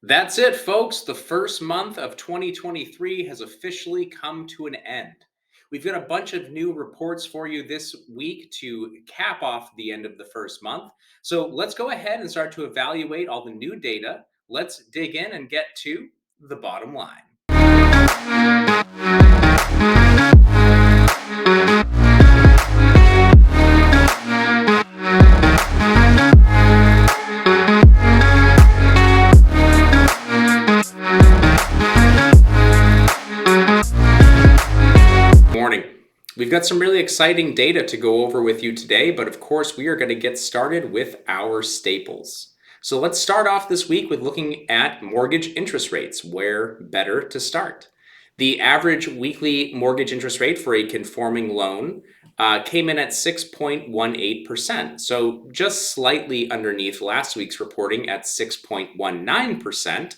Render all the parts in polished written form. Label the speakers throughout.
Speaker 1: That's it, folks. The first month of 2023 has officially come to an end. We've got a bunch of new reports for you this week to cap off the end of the first month. So let's go ahead and start to evaluate all the new data. Let's dig in and get to the bottom line. Morning. We've got some really exciting data to go over with you today, but of course, we are going to get started with our staples. So let's start off this week with looking at mortgage interest rates. Where better to start? The average weekly mortgage interest rate for a conforming loan came in at 6.18%, so just slightly underneath last week's reporting at 6.19%.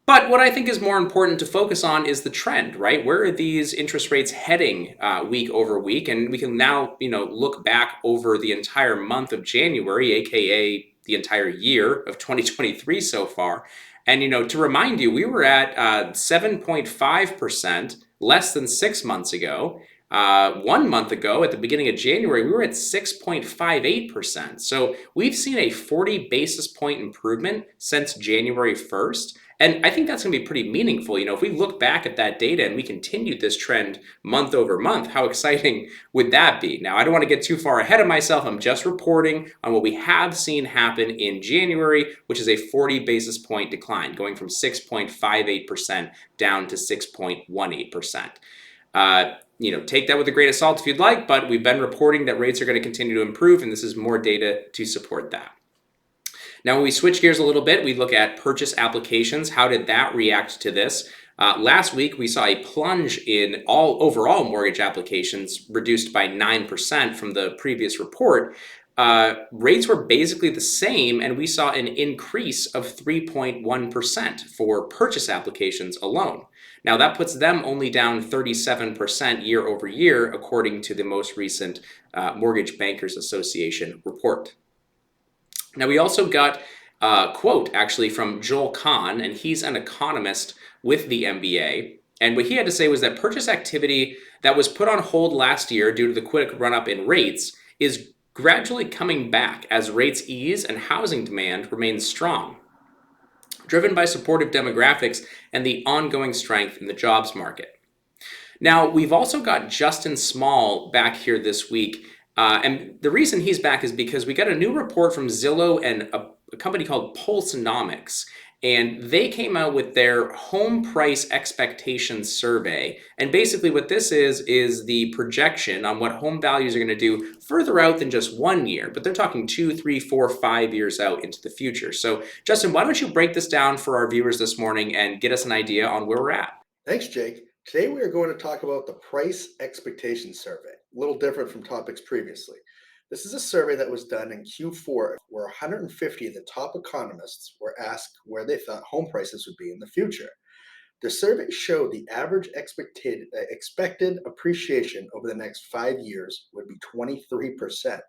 Speaker 1: But what I think is more important to focus on is the trend, right? Where are these interest rates heading week over week? And we can now, look back over the entire month of January, aka the entire year of 2023 so far. And to remind you, we were at 7.5% less than 6 months ago. 1 month ago, at the beginning of January, we were at 6.58%. So we've seen a 40 basis point improvement since January 1st. And I think that's going to be pretty meaningful. If we look back at that data and we continued this trend month over month, how exciting would that be? Now, I don't want to get too far ahead of myself. I'm just reporting on what we have seen happen in January, which is a 40 basis point decline, going from 6.58% down to 6.18%. Take that with a grain of salt if you'd like, but we've been reporting that rates are going to continue to improve, and this is more data to support that. Now, when we switch gears a little bit, we look at purchase applications. How did that react to this? Last week, we saw a plunge in all overall mortgage applications, reduced by 9% from the previous report. Rates were basically the same, and we saw an increase of 3.1% for purchase applications alone. Now, that puts them only down 37% year over year, according to the most recent Mortgage Bankers Association report. Now, we also got a quote actually from Joel Kahn, and he's an economist with the MBA. And what he had to say was that purchase activity that was put on hold last year due to the quick run up in rates is gradually coming back as rates ease and housing demand remains strong, driven by supportive demographics and the ongoing strength in the jobs market. Now, we've also got Justin Small back here this week. And the reason he's back is because we got a new report from Zillow and a company called Pulsenomics. And they came out with their home price expectations survey. And basically what this is the projection on what home values are going to do further out than just 1 year. But they're talking 2, 3, 4, 5 years out into the future. So Justin, why don't you break this down for our viewers this morning and get us an idea on where we're at?
Speaker 2: Thanks, Jake. Today we are going to talk about the Price Expectation Survey, a little different from topics previously. This is a survey that was done in Q4 where 150 of the top economists were asked where they thought home prices would be in the future. The survey showed the average expected appreciation over the next 5 years would be 23%.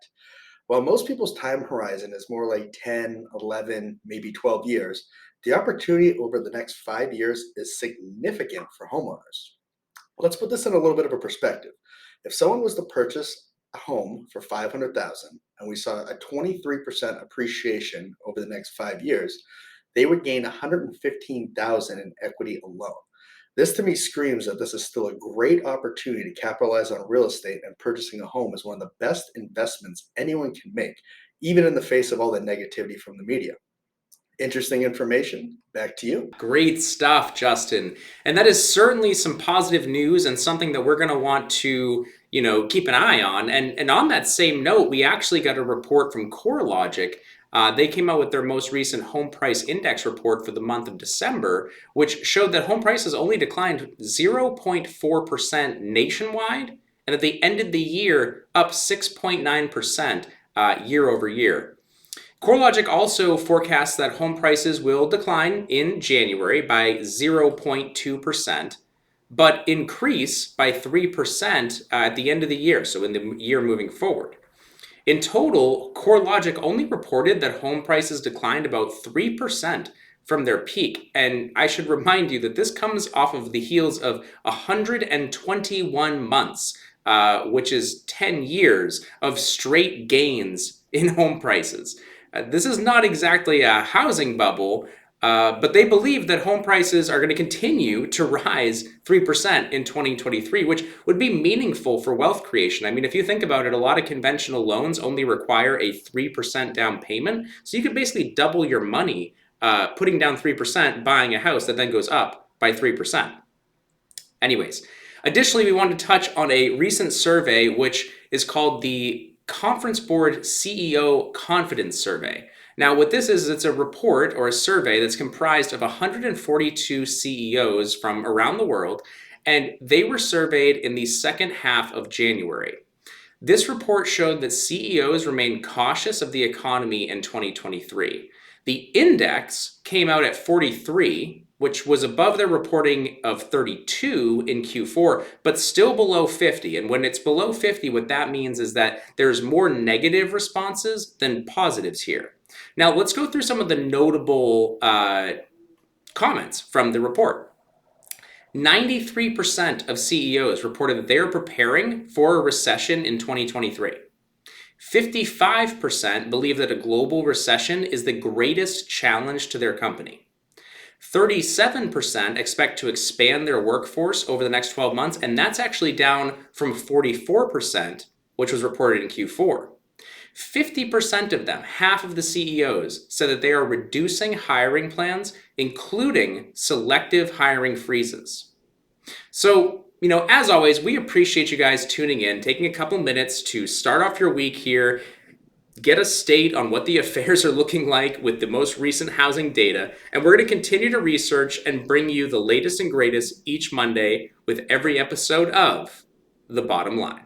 Speaker 2: While most people's time horizon is more like 10, 11, maybe 12 years, the opportunity over the next 5 years is significant for homeowners. Let's put this in a little bit of a perspective. If someone was to purchase a home for $500,000 and we saw a 23% appreciation over the next 5 years, they would gain $115,000 in equity alone. This to me screams that this is still a great opportunity to capitalize on real estate, and purchasing a home is one of the best investments anyone can make, even in the face of all the negativity from the media. Interesting information. Back to you.
Speaker 1: Great stuff, Justin. And that is certainly some positive news and something that we're going to want to, keep an eye on. And on that same note, we actually got a report from CoreLogic. They came out with their most recent home price index report for the month of December, which showed that home prices only declined 0.4% nationwide, and that they ended the year up 6.9% year over year. CoreLogic also forecasts that home prices will decline in January by 0.2%, but increase by 3% at the end of the year, so in the year moving forward. In total, CoreLogic only reported that home prices declined about 3% from their peak. And I should remind you that this comes off of the heels of 121 months, which is 10 years of straight gains in home prices. This is not exactly a housing bubble, but they believe that home prices are going to continue to rise 3% in 2023, which would be meaningful for wealth creation. I mean, if you think about it, a lot of conventional loans only require a 3% down payment. So you could basically double your money putting down 3%, buying a house that then goes up by 3%. Anyways, additionally, we wanted to touch on a recent survey, which is called the Conference Board CEO Confidence Survey. Now, what this is, it's a report or a survey that's comprised of 142 CEOs from around the world, and they were surveyed in the second half of January. This report showed that CEOs remain cautious of the economy in 2023. The index came out at 43, which was above their reporting of 32 in Q4, but still below 50. And when it's below 50, what that means is that there's more negative responses than positives here. Now, let's go through some of the notable comments from the report. 93% of CEOs reported that they are preparing for a recession in 2023. 55% believe that a global recession is the greatest challenge to their company. 37% expect to expand their workforce over the next 12 months, and that's actually down from 44%, which was reported in Q4. 50% of them, half of the CEOs, said that they are reducing hiring plans, including selective hiring freezes. So, as always, we appreciate you guys tuning in, taking a couple minutes to start off your week here, get a state on what the affairs are looking like with the most recent housing data, and we're going to continue to research and bring you the latest and greatest each Monday with every episode of The Bottom Line.